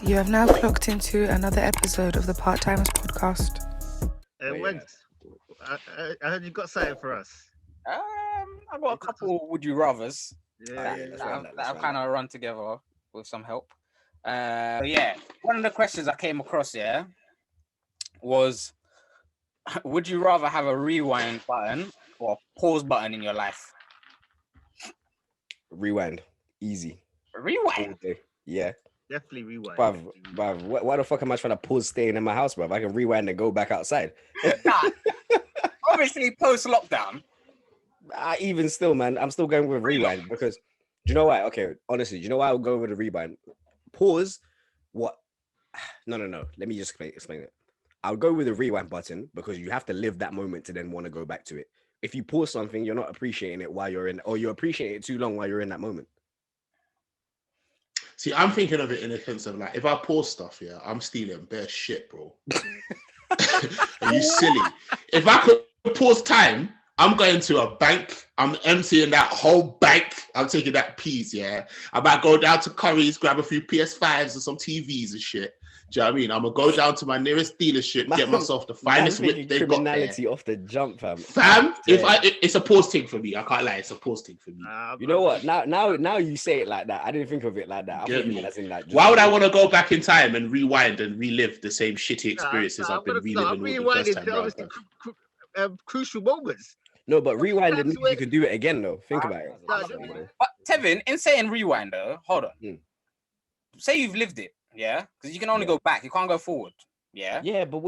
You have now clocked into another episode of the Part-Timers podcast. Wegz, I heard you got something for us. I've got a couple would you rathers that I've kind of run together with some help. One of the questions I came across was, would you rather have a rewind button or a pause button in your life? Rewind, easy. Rewind? Yeah. Definitely rewind. Bruv, why the fuck am I trying to pause staying in my house, bruv? I can rewind and go back outside. Nah, obviously post-lockdown. Even still, man, I'm still going with rewind because, do you know why? Okay, honestly, do you know why I'll go with the rewind? Pause, what? No. Let me just explain it. I'll go with the rewind button because you have to live that moment to then want to go back to it. If you pause something, you're not appreciating it while you're in, or you're appreciating it too long while you're in that moment. See, I'm thinking of it in the sense of like, if I pause stuff, I'm stealing bare shit, bro. Are you silly? If I could pause time, I'm going to a bank. I'm emptying that whole bank. I'm taking that piece, I might go down to Curry's, grab a few PS5s and some TVs and shit. Do you know what I mean? I'm going to go down to my nearest dealership, get myself the finest whip they've got there. Criminality off the jump, fam. It's a pause thing for me. I can't lie. It's a pause thing for me. You know what? Now you say it like that. I didn't think of it like that. I thought you meant as in like. Why would I want to go back in time and rewind and relive the same shitty experiences I've been reliving all the first time? Crucial moments. No, but rewinding means you can do it again, though. Think about it. But Tevin, in saying rewind, though, hold on. Say you've lived it, because you can only go back. You can't go forward. Yeah, but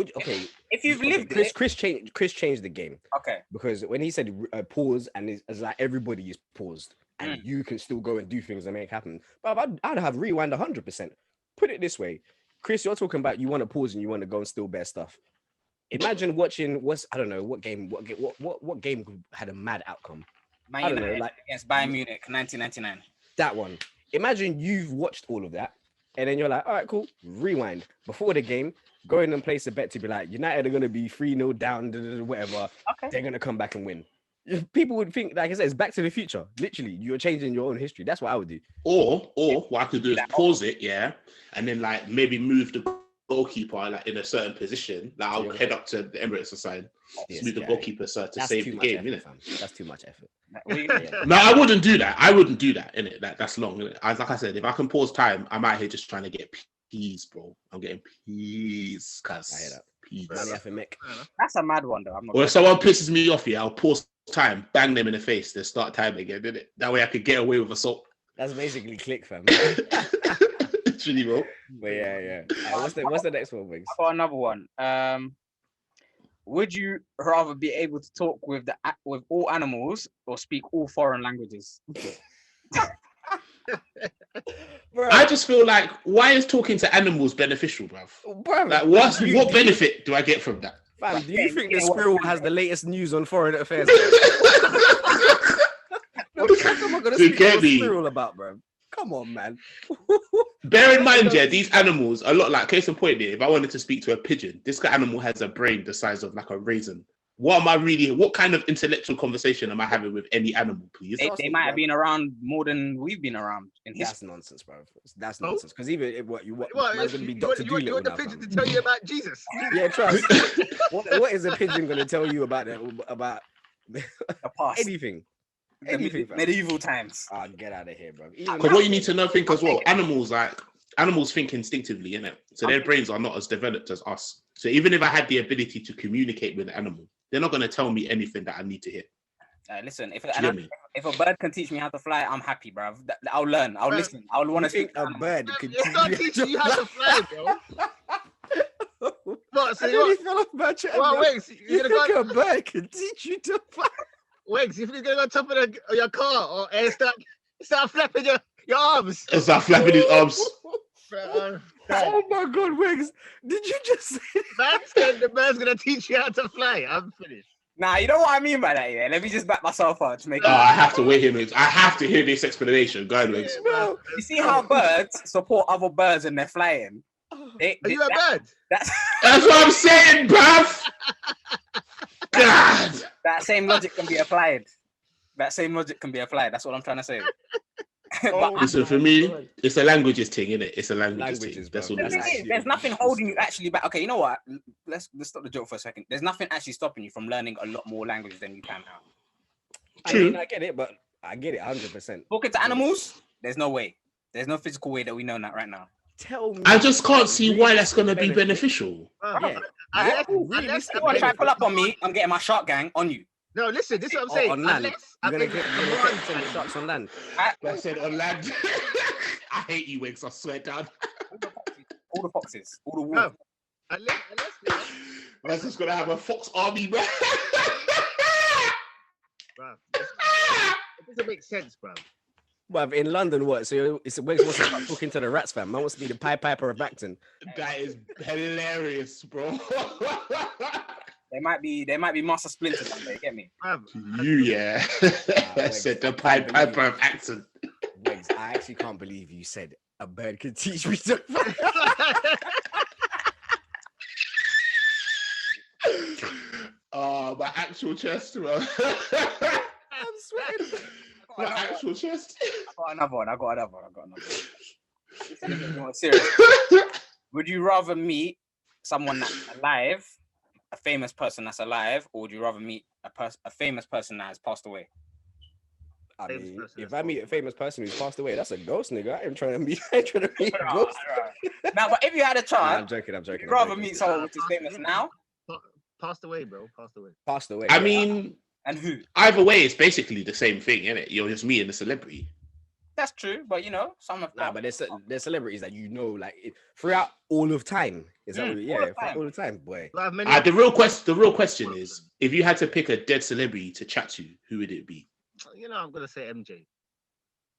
if you've lived it, Chris changed the game. Okay. Because when he said pause, and it's like everybody is paused, and you can still go and do things and make it happen. But I'd have rewind 100%. Put it this way, Chris, you're talking about you want to pause and you want to go and steal bare stuff. Imagine watching what game had a mad outcome. I don't know, like against Bayern Munich, 1999. That one. Imagine you've watched all of that, and then you're like, all right, cool. Rewind before the game, go in and place a bet to be like, United are gonna be 3-0 down, whatever. Okay. They're gonna come back and win. People would think, like I said, it's Back to the Future. Literally, you're changing your own history. That's what I would do. Or what I could do is pause it, and then like maybe move the goalkeeper like in a certain position. Like I'll head up to the Emirates aside, move the goalkeeper to save the game. Effort, that's too much effort. No, I wouldn't do that. Innit? That's long. Innit? Like I said, if I can pause time, I'm out here just trying to get peas, bro. I'm getting peas, cuz. I hear that. Peas. That's a mad one, though. Or if someone pisses me off, I'll pause time, bang them in the face, then start time again, innit? That way I could get away with assault. That's basically click, fam. Really, bro. But yeah. What's the next one, Wegz? I got another one. Would you rather be able to talk with all animals or speak all foreign languages? I just feel like, why is talking to animals beneficial, bruv? Like, what benefit do I get from that? Fam, do you think the squirrel has the latest news on foreign affairs? What the fuck am I gonna speak to a squirrel about, bro? Come on, man. Bear in mind, these animals, a lot like, case in point here, if I wanted to speak to a pigeon, this animal has a brain the size of like a raisin. What kind of intellectual conversation am I having with any animal, please? They might have been around more than we've been around in history. That's nonsense, bro. That's nonsense. Because even what man's gonna be Dr. Doolittle. You want the pigeon to tell you about Jesus? Yeah, trust. What is a pigeon gonna tell you about the past? Anything, medieval times. Get out of here, bro. Because what you need to think as well, animals think instinctively, innit? So their brains are not as developed as us. So even if I had the ability to communicate with an animal, they're not going to tell me anything that I need to hear. Listen, if a bird can teach me how to fly, I'm happy, bruv. I'll learn. I'll listen. I'll want to speak. A bird can teach you how to fly, bro. What? So Wegz, you think a bird can teach you to fly? Wegz, if you're going on top of your car or start flapping your arms. Start flapping his arms. Oh my God, Wegz! Did you just say the man's gonna teach you how to fly? I'm finished. Nah, you know what I mean by that, yeah? Let me just back myself up to make it. I have to hear this explanation. Go ahead, Wegz. No. You see how birds support other birds when they're flying? Are you a bird? That's what I'm saying, bruv! God! That same logic can be applied. That's what I'm trying to say. Listen, for me, it's a languages thing, innit? It's a languages thing. Languages, That's bro. all it The is. thing is, there's nothing holding you actually back. Okay, you know what? Let's stop the joke for a second. There's nothing actually stopping you from learning a lot more languages than you can now. True. I mean, I get it, but I get it 100%. Talking to animals, there's no way. There's no physical way that we know that right now. Tell me. I just can't see why that's going to be beneficial. Yeah. Unless You want to try to pull up on me? I'm getting my shark gang on you. No, listen, this is what I'm saying. On land. Unless You're I gonna think send the sharks on land. I said on land. I hate you, Wegz. I swear down. All the foxes, all the wolves. No. unless That's just going to have a fox army, bro. bruv, it doesn't make sense, bruv. But in London, what? So it's Wegz wants to start talking to the rats, fam. Man wants to be the Pied Piper of Acton. That is hilarious, bro. There might be Master Splinter down there. Get me? Bruv, You, yeah. I said the Pied Piper of Acton. Wegz, I actually can't believe you said a bird could teach me to. Oh, my actual chest, bro. I'm sweating. My actual chest. I got another one. Serious. Would you rather meet someone that's alive, a famous person that's alive, or would you rather meet a famous person that has passed away? I Famous mean, person if that's I meet a famous person who's passed away, that's a ghost, nigga. I ain't trying to meet a ghost. Now, but if you had a Nah, chance, I'm joking. would you rather meet someone which is famous now, passed away, bro. Passed away. Passed away. I yeah. mean, and who? either way, it's basically the same thing, isn't it? You're just meeting a celebrity. That's true, but you know, some of Nah, them. but there's celebrities that you know, like throughout all of time. Is that what, yeah, all the time. all the time, boy. Bruv, many- The real question is, if you had to pick a dead celebrity to chat to, who would it be? You know, I'm gonna say MJ.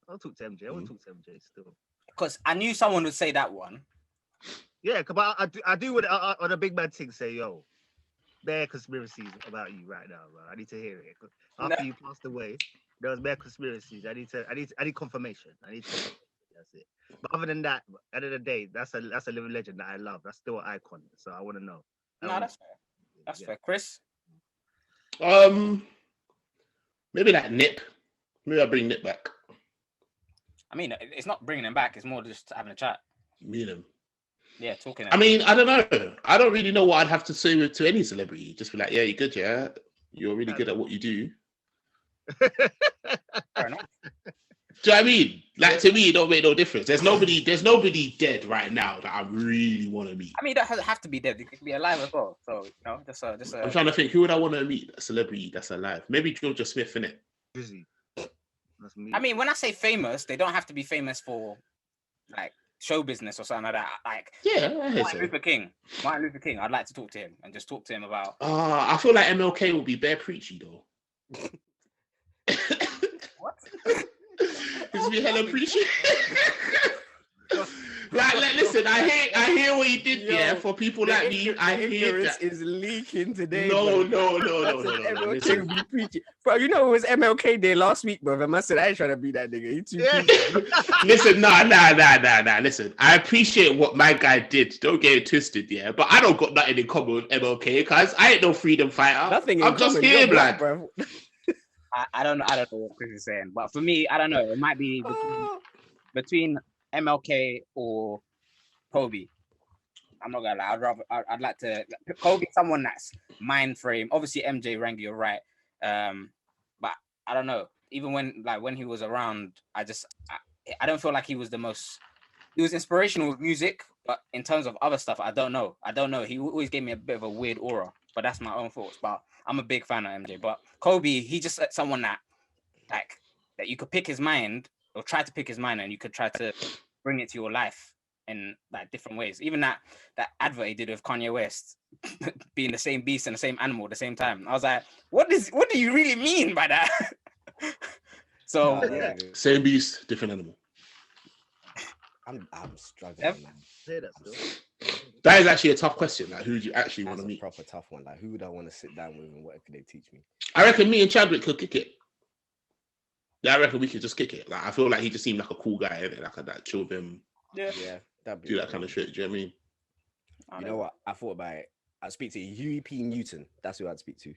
I'll talk to MJ. I want to talk to MJ still. Because I knew someone would say that one. Yeah, because I do what on a big man thing say, yo, there are conspiracies about you right now, bro. I need to hear it. After you passed away, there was bare conspiracies. I need confirmation. That's it. But other than that, at the end of the day, that's a living legend that I love. That's still an icon. So I want to know. No, that's fair. That's fair. Chris? Maybe like Nip. Maybe I'll bring Nip back. I mean, it's not bringing him back. It's more just having a chat. Me and him. Yeah, talking. I mean, I don't know. I don't really know what I'd have to say to any celebrity. Just be like, yeah, you're good, yeah. You're really good at what you do. Fair enough. Do you know what I mean? Like, to me, it don't make no difference. There's nobody dead right now that I really want to meet. I mean, that doesn't have to be dead. It could be alive as well. So, you know, just I'm trying to think, who would I want to meet? A celebrity that's alive. Maybe Georgia Smith, innit? Busy. That's me. I mean, when I say famous, they don't have to be famous for like show business or something like that. Like, Yeah, I hear Martin so. Luther King. I'd like to talk to him and just talk to him about. I feel like MLK will be bare preachy, though. What? It's be hella preachy. Like, listen, I hear what he did there for people like me. I hear that. Is leaking today. No. MLK be preaching. Bro, you know it was MLK Day last week, bro. And I said I ain't trying to be that nigga. He too Listen, nah. Listen, I appreciate what my guy did. Don't get it twisted, yeah. But I don't got nothing in common with MLK because I ain't no freedom fighter. Nothing. I'm just here, blood. Bro. I don't know what Chris is saying, but for me, I don't know. It might be between MLK or Kobe. I'm not gonna lie. I'd like to Kobe, someone that's mind frame. Obviously, MJ, Rangi, you're right. But I don't know. Even when he was around, I don't feel like he was the most. He was inspirational with music, but in terms of other stuff, I don't know. He always gave me a bit of a weird aura, but that's my own thoughts. But I'm a big fan of MJ. But Kobe, he just someone that you could pick his mind or try to pick his mind, and you could try to bring it to your life in like different ways. Even that advert he did with Kanye West, being the same beast and the same animal at the same time. I was like, what do you really mean by that? So yeah. Same beast, different animal. I'm struggling. Yep. Man. Say that still. That is actually a tough question. Like, who do you actually want That's to a meet? proper tough one. Like, who would I want to sit down with and what could they teach me? I reckon me and Chadwick could kick it. Yeah, I reckon we could just kick it. Like, I feel like he just seemed like a cool guy, innit? Like, I'd chill with him, Yeah. That'd be do that kind of shit. Do you know what I mean? You know what? I thought about it. I'd speak to Huey P. Newton. That's who I'd speak to.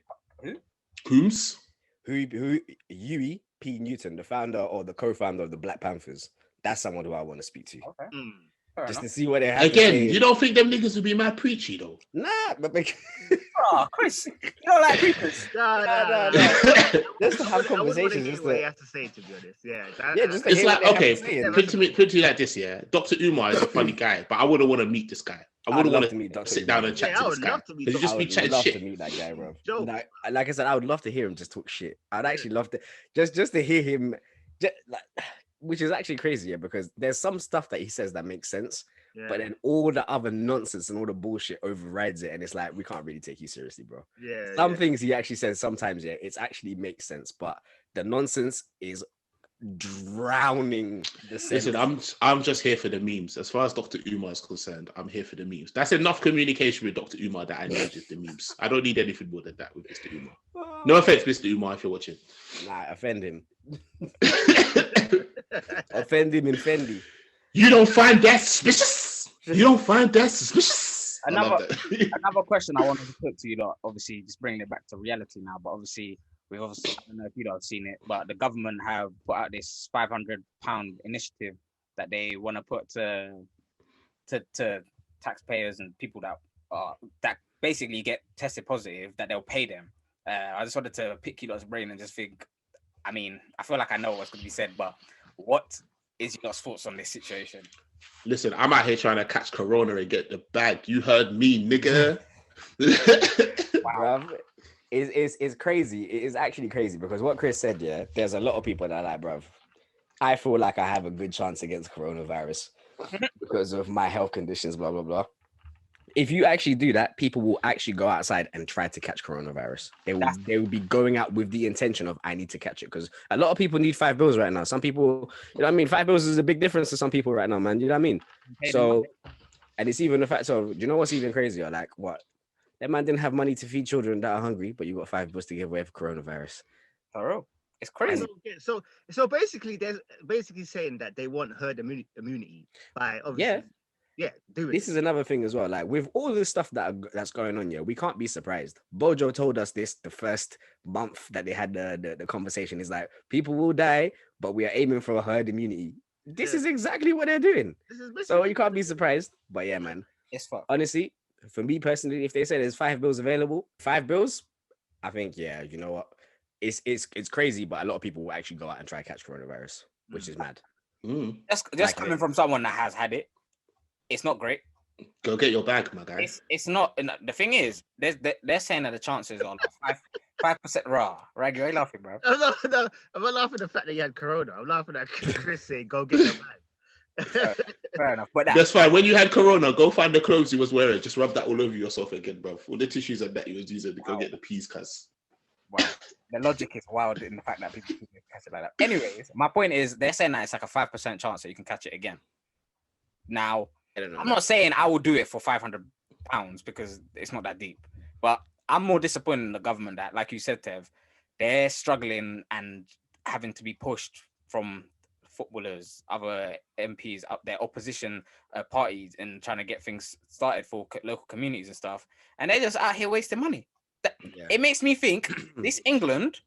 Coombs? Huey P. Newton, the founder or the co-founder of the Black Panthers. That's someone who I want to speak to. Okay. Mm. Just to see what they have Again, to say. you don't think them niggas would be mad preachy though? Nah, but Oh, Chris, you don't like preachers. No. just to have I wouldn't conversations. hear Just what he to, has to say, to be honest. Yeah, just to It's hear like, what they okay, have to say. put it to you like this, yeah. Dr. Umar is a funny guy, but I wouldn't want to meet this guy. I I'd wouldn't love want to meet Dr. sit down Umar. and chat Yeah, to I this would guy. love to meet Because you Dr. just be I would chatting love shit. to meet that guy, bro. Joe. Like I said, I would love to hear him just talk shit. I'd actually love to just to hear him, which is actually crazy, yeah, because there's some stuff that he says that makes sense, Yeah. but then all the other nonsense and all the bullshit overrides it, and it's like we can't really take you seriously, bro. Yeah, Some things he actually says sometimes, yeah, it's actually makes sense, but the nonsense is drowning the sense. Listen, I'm just here for the memes. As far as Dr. Umar is concerned, I'm here for the memes. That's enough communication with Dr. Umar that I need is the memes. I don't need anything more than that with Mr. Umar. No offense, Mr. Umar, if you're watching. Nah, offend him. Offend him in Fendi. You don't find that suspicious? You don't find that suspicious? I love that. Another question I wanted to put to you, lot, obviously just bringing it back to reality now, but obviously I don't know if you lot have seen it, but the government have put out this £500 initiative that they want to put to taxpayers and people that basically get tested positive, that they'll pay them. I just wanted to pick you lot's brain and just think, I mean, I feel like I know what's going to be said, but what is your thoughts on this situation? Listen, I'm out here trying to catch Corona and get the bag. You heard me, nigga. Wow. Bruv, it's crazy. It is actually crazy because what Chris said, yeah, there's a lot of people that are like, bruv, I feel like I have a good chance against coronavirus because of my health conditions, blah, blah, blah. If you actually do that, people will actually go outside and try to catch coronavirus. They will be going out with the intention of, I need to catch it, because a lot of people need 5 bills right now. Some people, you know what I mean? 5 bills is a big difference to some people right now, man. You know what I mean? So, and it's even the fact of, do you know what's even crazier? Like, what? That man didn't have money to feed children that are hungry, but you got 5 bills to give away for coronavirus. For real. It's crazy. So basically, they're basically saying that they want herd immunity by obviously. Yeah, do it. This is another thing as well. Like with all this stuff that's going on here, we can't be surprised. Bojo told us this the first month that they had the conversation. Is like people will die, but we are aiming for a herd immunity. This is exactly what they're doing. So you can't be surprised. But yeah, man. It's fucked. Honestly, for me personally, if they say there's 5 bills available, 5 bills, I think you know what, it's crazy, but a lot of people will actually go out and try to catch coronavirus, which is mad. Just coming from someone that has had it. It's not great. Go get your bag, my guy. It's not. The thing is, they're saying that the chances are like 5% raw. Rangi, why are you laughing, bro? I'm not laughing at the fact that you had corona. I'm laughing at Chris saying, "Go get your bag." Fair enough, but that's fine. When you had corona, go find the clothes you was wearing. Just rub that all over yourself again, bro. All the tissues and that you was using to go get the peas, cuz. Wow. The logic is wild in the fact that people can catch it like that. Anyways, my point is, they're saying that it's like a 5% chance that you can catch it again. Now. I'm not saying I will do it for £500 because it's not that deep, but I'm more disappointed in the government that, like you said, Tev, they're struggling and having to be pushed from footballers, other MPs, up their opposition parties, and trying to get things started for local communities and stuff. And they're just out here wasting money. It makes me think this England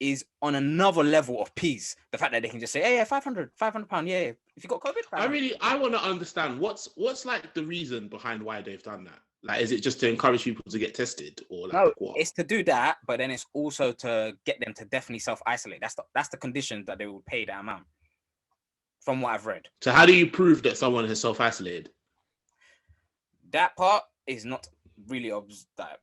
is on another level of peace. The fact that they can just say, hey, yeah, £500, yeah. If you got COVID, I want to understand what's like the reason behind why they've done that. Like, is it just to encourage people to get tested, or like no? What? It's to do that, but then it's also to get them to definitely self-isolate. That's the condition that they will pay that amount. From what I've read. So how do you prove that someone has self-isolated? That part is not really factual.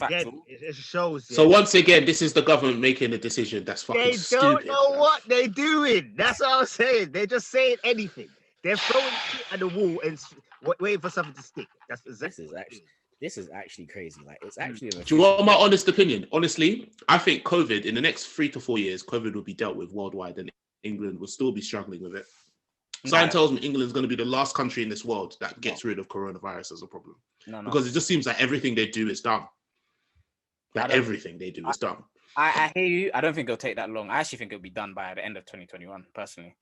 Again, it shows. So once again, this is the government making a decision that's fucking stupid. They don't know what they're doing. That's what I'm saying. They're just saying anything. They're throwing shit at the wall and waiting for something to stick. That's exactly. This is actually crazy. Like, it's actually. Do you want my honest opinion? Honestly, I think COVID in the next 3 to 4 years, COVID will be dealt with worldwide, and England will still be struggling with it. Science tells me England's going to be the last country in this world that gets rid of coronavirus as a problem. Because it just seems like everything they do is dumb. Everything they do is dumb. I hear you. I don't think it'll take that long. I actually think it'll be done by the end of 2021, personally.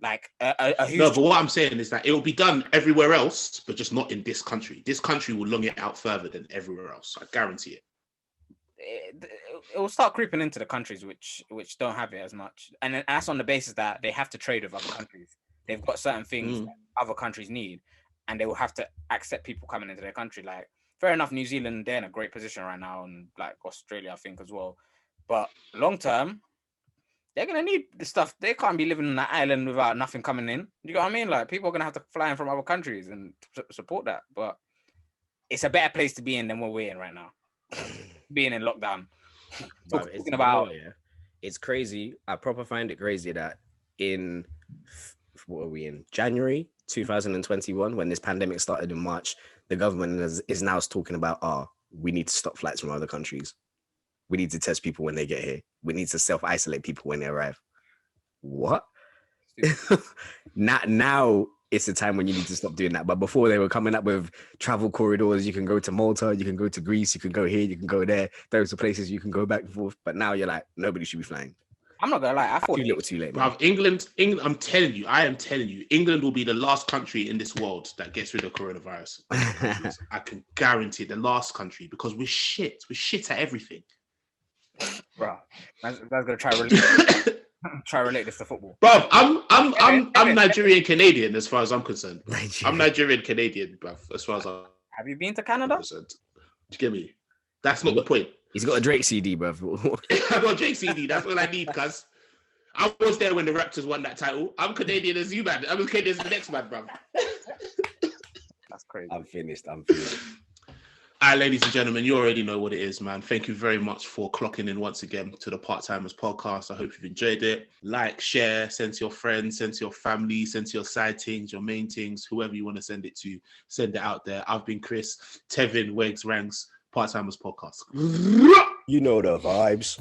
Like a huge... No, but what I'm saying is that it will be done everywhere else, but just not in this country. This country will long it out further than everywhere else. I guarantee it. it will start creeping into the countries which don't have it as much, and then that's on the basis that they have to trade with other countries. They've got certain things that other countries need, and they will have to accept people coming into their country. Like, fair enough, New Zealand, they're in a great position right now, and like Australia, I think as well. But long term, they're gonna need the stuff. They can't be living on that island without nothing coming in. You know what I mean? Like, people are gonna have to fly in from other countries and support that. But it's a better place to be in than what we're in right now. Being in lockdown. Talking about it's crazy. I proper find it crazy that what are we in? January 2021, when this pandemic started in March, the government is now talking about, we need to stop flights from other countries. We need to test people when they get here. We need to self-isolate people when they arrive. What? Now it's the time when you need to stop doing that. But before, they were coming up with travel corridors. You can go to Malta, you can go to Greece, you can go here, you can go there. Those are places you can go back and forth. But now you're like, nobody should be flying. I'm not gonna lie, I thought too late. Bruv, England, I am telling you, England will be the last country in this world that gets rid of coronavirus. I can guarantee the last country, because we're shit. We're shit at everything. Bro, that's gonna try to relate this to football. Bruv, I'm Nigerian Canadian as far as I'm concerned. I'm Nigerian Canadian, bruv, as far as I'm Have you been to Canada? concerned. Do you get me? That's not the point. He's got a Drake CD, bruv. I got a Drake CD. That's all I need, cuz. I was there when the Raptors won that title. I'm Canadian as you, man. I'm as Canadian as the next man, bruv. That's crazy. I'm finished. All right, ladies and gentlemen, you already know what it is, man. Thank you very much for clocking in once again to the Part-Timers podcast. I hope you've enjoyed it. Like, share, send to your friends, send to your family, send to your side things, your main things, whoever you want to send it to, send it out there. I've been Chris, Tevin, Wegz, Rangs, Part-Timers podcast. You know the vibes.